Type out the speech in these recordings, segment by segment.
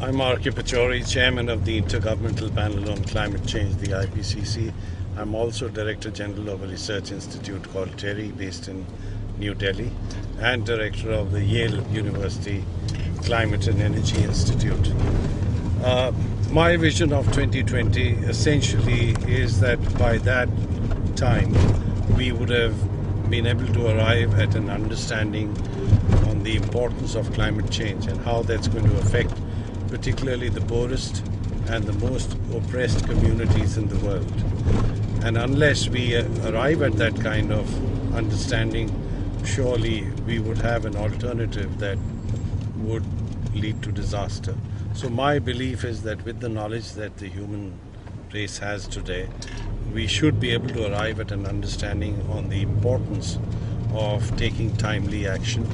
I'm Dr Pachauri, Chairman of the Intergovernmental Panel on Climate Change, the IPCC. I'm also Director General of a research institute called TERI, based in New Delhi, and Director of the Yale University Climate and Energy Institute. My vision of 2020 essentially is that by that time we would have been able to arrive at an understanding on the importance of climate change and how that's going to affect particularly the poorest and the most oppressed communities in the world. And unless we arrive at that kind of understanding, surely we would have an alternative that would lead to disaster. So my belief is that with the knowledge that the human race has today, we should be able to arrive at an understanding on the importance of taking timely action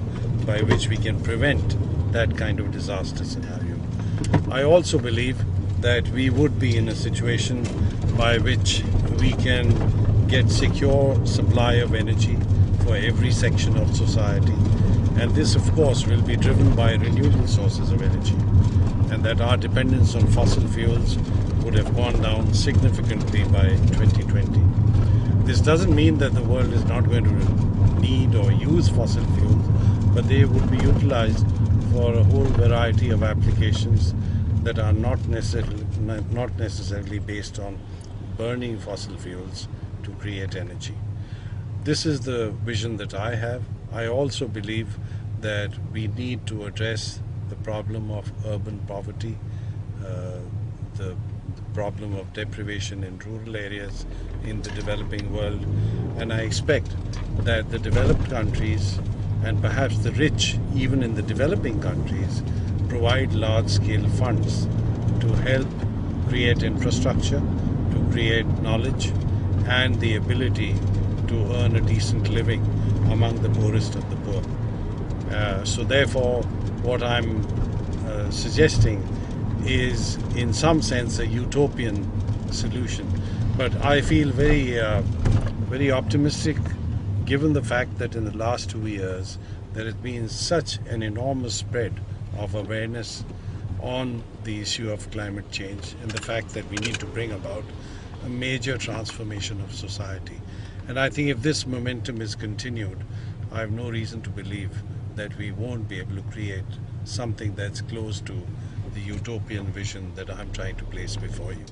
by which we can prevent that kind of disaster scenario. I also believe that we would be in a situation by which we can get secure supply of energy for every section of society, and this of course will be driven by renewable sources of energy, and that our dependence on fossil fuels would have gone down significantly by 2020. This doesn't mean that the world is not going to need or use fossil fuels, but they would be utilized for a whole variety of applications that are not necessarily based on burning fossil fuels to create energy. This is the vision that I have. I also believe that we need to address the problem of urban poverty, the problem of deprivation in rural areas in the developing world, and I expect that the developed countries and perhaps the rich, even in the developing countries, provide large-scale funds to help create infrastructure, to create knowledge, and the ability to earn a decent living among the poorest of the poor. So therefore, what I'm suggesting is in some sense a utopian solution, but I feel very optimistic given the fact that in the last 2 years there has been such an enormous spread of awareness on the issue of climate change and the fact that we need to bring about a major transformation of society. And I think if this momentum is continued, I have no reason to believe that we won't be able to create something that's close to the utopian vision that I'm trying to place before you.